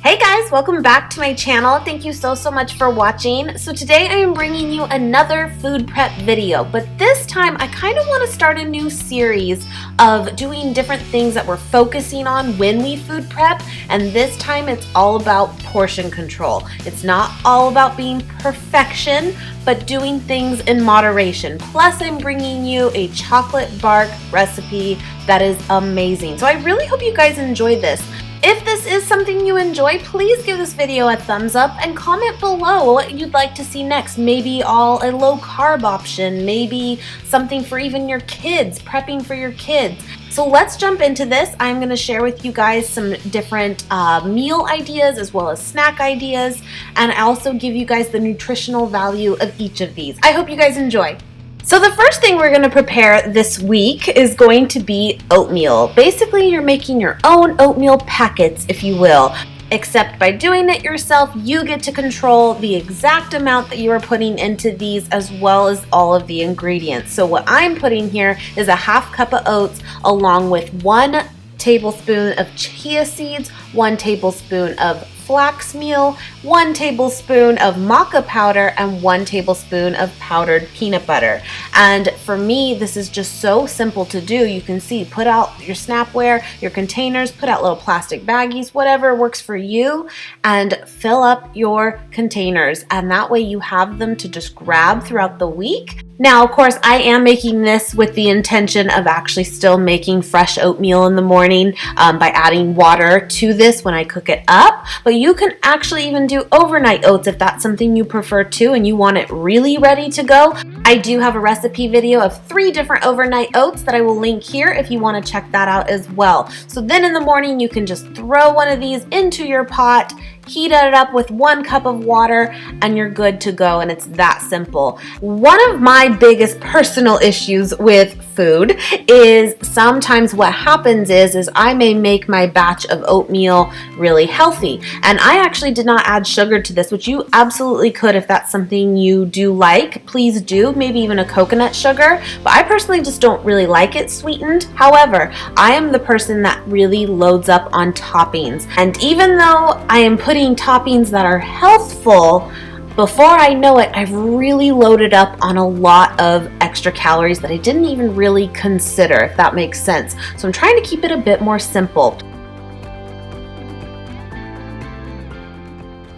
Hey guys, welcome back to my channel. Thank you so much for watching. So today I am bringing you another food prep video, but this time I kind of want to start a new series of doing different things that we're focusing on when we food prep, and this time it's all about portion control. It's not all about being perfection, but doing things in moderation. Plus I'm bringing you a chocolate bark recipe that is amazing. So I really hope you guys enjoy this. If this is something you enjoy, please give this video a thumbs up and comment below what you'd like to see next. Maybe a low carb option, maybe something for even your kids, prepping for your kids. So let's jump into this. I'm going to share with you guys some different meal ideas as well as snack ideas, and I also give you guys the nutritional value of each of these. I hope you guys enjoy. So the first thing we're going to prepare this week is going to be oatmeal. Basically, you're making your own oatmeal packets, if you will. Except by doing it yourself, you get to control the exact amount that you are putting into these as well as all of the ingredients. So what I'm putting here is a half cup of oats along with 1 tablespoon of chia seeds, 1 tablespoon of flax meal, 1 tablespoon of maca powder, and 1 tablespoon of powdered peanut butter. And for me, this is just so simple to do. You can see, put out your Snapware, your containers, put out little plastic baggies, whatever works for you, and fill up your containers. And that way you have them to just grab throughout the week. Now, of course, I am making this with the intention of actually still making fresh oatmeal in the morning by adding water to this when I cook it up. But you can actually even do overnight oats if that's something you prefer to and you want it really ready to go. I do have a recipe video of 3 different overnight oats that I will link here if you want to check that out as well. So then in the morning you can just throw one of these into your pot, heat it up with 1 cup of water, and you're good to go, and it's that simple. One of my biggest personal issues with food is sometimes what happens is I may make my batch of oatmeal really healthy, and I actually did not add sugar to this, which you absolutely could if that's something you do like. Please do, maybe even a coconut sugar, but I personally just don't really like it sweetened. However, I am the person that really loads up on toppings, and even though I am putting toppings that are healthful, before I know it, I've really loaded up on a lot of extra calories that I didn't even really consider, if that makes sense. So I'm trying to keep it a bit more simple.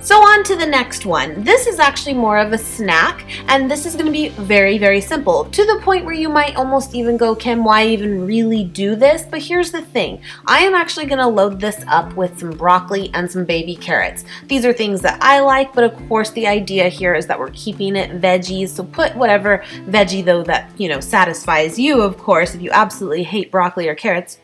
So on to the next one. This is actually more of a snack, and this is going to be very simple, to the point where you might almost even go, Kim, why even really do this? But here's the thing. I am actually going to load this up with some broccoli and some baby carrots. These are things that I like, but of course the idea here is that we're keeping it veggies, so put whatever veggie though that, satisfies you, of course. If you absolutely hate broccoli or carrots,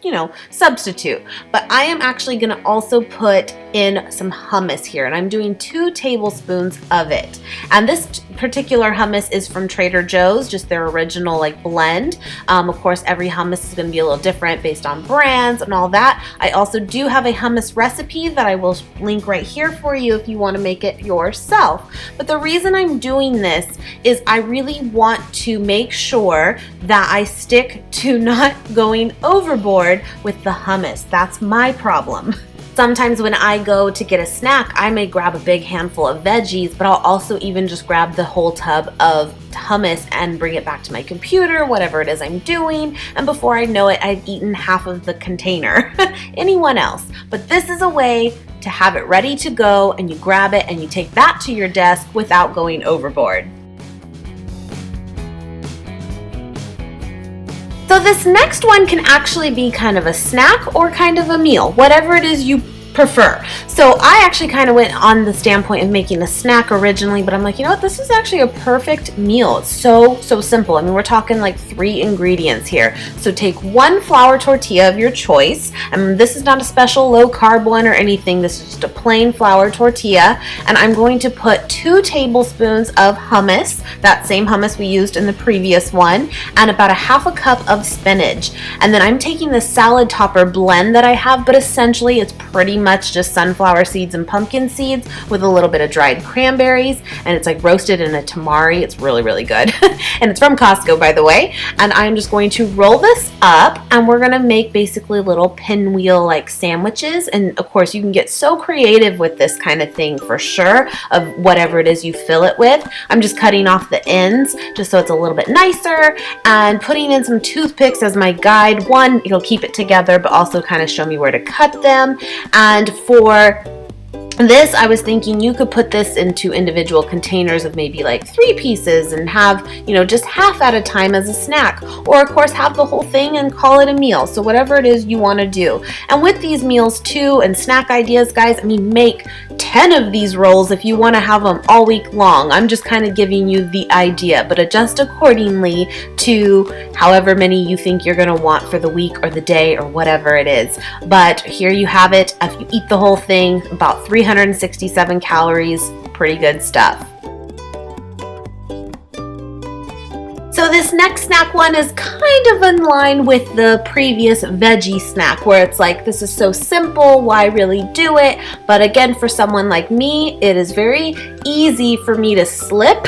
substitute. But I am actually going to also put in some hummus here, and I'm doing 2 tablespoons of it. And this particular hummus is from Trader Joe's, just their original blend. Of course, every hummus is going to be a little different based on brands and all that. I also do have a hummus recipe that I will link right here for you if you want to make it yourself. But the reason I'm doing this is I really want to make sure that I stick to not going overboard with the hummus. That's my problem. Sometimes when I go to get a snack, I may grab a big handful of veggies, but I'll also even just grab the whole tub of hummus and bring it back to my computer, whatever it is I'm doing, and before I know it, I've eaten half of the container. Anyone else? But this is a way to have it ready to go, and you grab it and you take that to your desk without going overboard. So this next one can actually be kind of a snack or kind of a meal, whatever it is you prefer. So I actually kind of went on the standpoint of making a snack originally, but I'm like, you know what, this is actually a perfect meal. It's so simple. I mean, we're talking 3 ingredients here. So take 1 flour tortilla of your choice, and this is not a special low carb one or anything. This is just a plain flour tortilla, and I'm going to put 2 tablespoons of hummus, that same hummus we used in the previous one, and about ½ cup of spinach. And then I'm taking the salad topper blend that I have, but essentially it's pretty much just sunflower seeds and pumpkin seeds with a little bit of dried cranberries, and it's like roasted in a tamari. It's really, really good. And it's from Costco, by the way. And I'm just going to roll this up, and we're gonna make basically little pinwheel like sandwiches. And of course, you can get so creative with this kind of thing for sure, of whatever it is you fill it with. I'm just cutting off the ends just so it's a little bit nicer, and putting in some toothpicks as my guide. One, it'll keep it together, but also kind of show me where to cut them. And for this, I was thinking you could put this into individual containers of maybe like 3 pieces and have, you know, just half at a time as a snack, or of course have the whole thing and call it a meal. So whatever it is you want to do. And with these meals too and snack ideas, guys, I mean, make 10 of these rolls if you want to have them all week long. I'm just kind of giving you the idea, but adjust accordingly to however many you think you're going to want for the week or the day or whatever it is. But here you have it. If you eat the whole thing, about 367 calories, pretty good stuff. So this next snack one is kind of in line with the previous veggie snack, where it's like, this is so simple, why really do it? But again, for someone like me, it is very easy for me to slip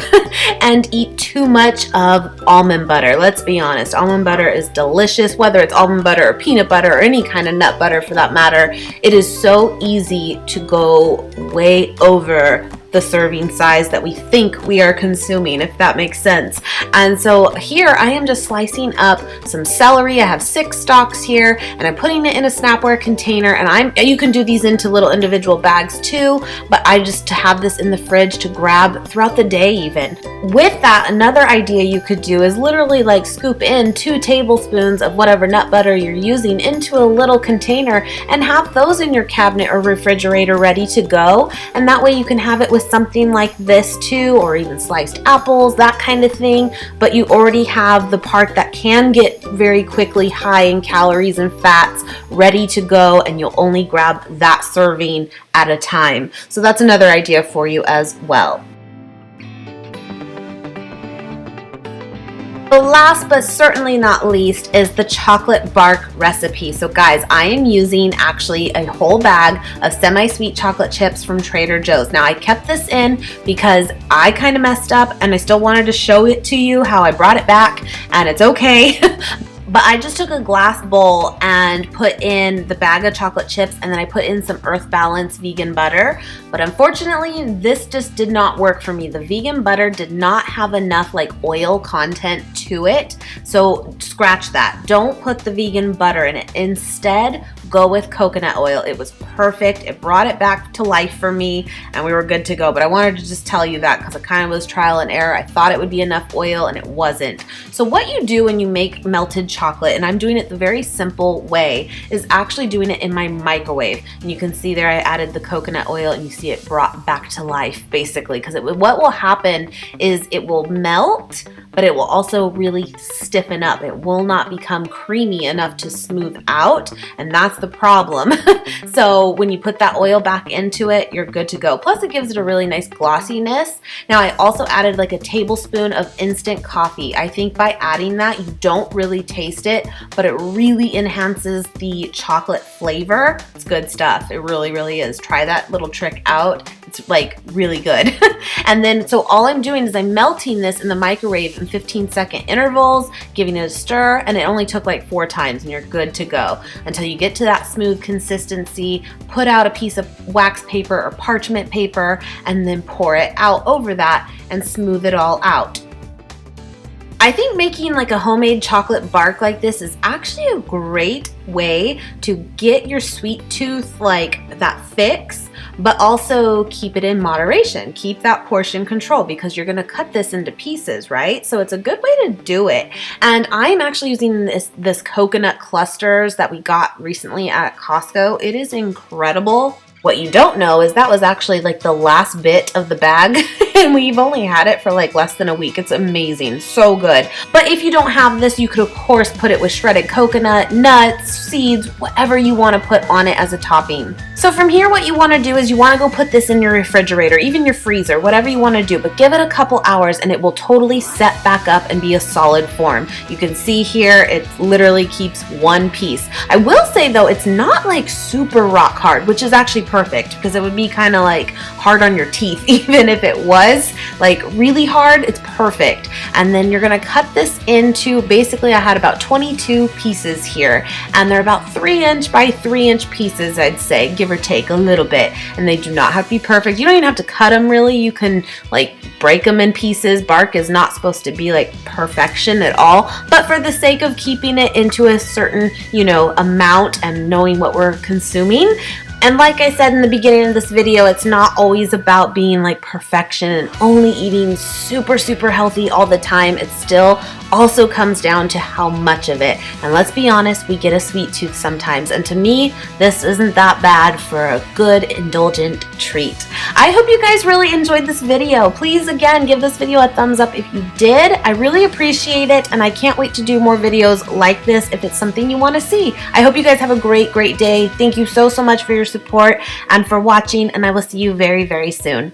and eat too much of almond butter. Let's be honest, almond butter is delicious, whether it's almond butter or peanut butter or any kind of nut butter for that matter. It is so easy to go way over the serving size that we think we are consuming, if that makes sense. And so here I am just slicing up some celery. I have 6 stalks here, and I'm putting it in a Snapware container, and you can do these into little individual bags too, but I just have this in the fridge to grab throughout the day even. With that, another idea you could do is literally like scoop in 2 tablespoons of whatever nut butter you're using into a little container and have those in your cabinet or refrigerator ready to go, and that way you can have it with something like this too, or even sliced apples, that kind of thing, but you already have the part that can get very quickly high in calories and fats ready to go, and you'll only grab that serving at a time. So that's another idea for you as well. So last but certainly not least is the chocolate bark recipe. So guys, I am using actually a whole bag of semi-sweet chocolate chips from Trader Joe's. Now I kept this in because I kind of messed up and I still wanted to show it to you how I brought it back, and it's okay. But I just took a glass bowl and put in the bag of chocolate chips, and then I put in some Earth Balance vegan butter. But unfortunately, this just did not work for me. The vegan butter did not have enough like oil content to it. So scratch that. Don't put the vegan butter in it. Instead, go with coconut oil. It was perfect. It brought it back to life for me, and we were good to go. But I wanted to just tell you that because it kind of was trial and error. I thought it would be enough oil, and it wasn't. So what you do when you make melted chocolate, and I'm doing it the very simple way, is actually doing it in my microwave. And you can see there I added the coconut oil, and you see it brought back to life basically, because what will happen is it will melt, but it will also really stiffen up. It will not become creamy enough to smooth out, and that's the problem. So when you put that oil back into it, you're good to go. Plus it gives it a really nice glossiness. Now I also added like a tablespoon of instant coffee. I think by adding that, you don't really taste it, but it really enhances the chocolate flavor. It's good stuff. It really, really is. Try that little trick out. It's like really good. And then, so all I'm doing is I'm melting this in the microwave in 15-second intervals, giving it a stir, and it only took like 4 times, and you're good to go until you get to that smooth consistency. Put out a piece of wax paper or parchment paper, and then pour it out over that and smooth it all out. I think making like a homemade chocolate bark like this is actually a great way to get your sweet tooth like that fix, but also keep it in moderation. Keep that portion control because you're gonna cut this into pieces, right? So it's a good way to do it. And I'm actually using this coconut clusters that we got recently at Costco. It is incredible. What you don't know is that was actually like the last bit of the bag. and we've only had it for like less than a week. It's amazing, so good. But if you don't have this, you could of course put it with shredded coconut, nuts, seeds, whatever you want to put on it as a topping. So from here, what you want to do is you want to go put this in your refrigerator, even your freezer, whatever you want to do, but give it a couple hours and it will totally set back up and be a solid form. You can see here, it literally keeps one piece. I will say though, it's not like super rock hard, which is actually perfect because it would be kind of like hard on your teeth. Even if it was like really hard, it's perfect. And then you're gonna cut this into, basically I had about 22 pieces here, and they're about 3" by 3" pieces, I'd say, give or take a little bit. And they do not have to be perfect. You don't even have to cut them really. You can like break them in pieces. Bark is not supposed to be like perfection at all, but for the sake of keeping it into a certain, you know, amount and knowing what we're consuming. And like I said in the beginning of this video, it's not always about being like perfection and only eating super, super healthy all the time. It still also comes down to how much of it. And let's be honest, we get a sweet tooth sometimes. And to me, this isn't that bad for a good indulgent treat. I hope you guys really enjoyed this video. Please, again, give this video a thumbs up if you did. I really appreciate it. And I can't wait to do more videos like this if it's something you want to see. I hope you guys have a great, great day. Thank you so, so much for your support and for watching. And I will see you very, very soon.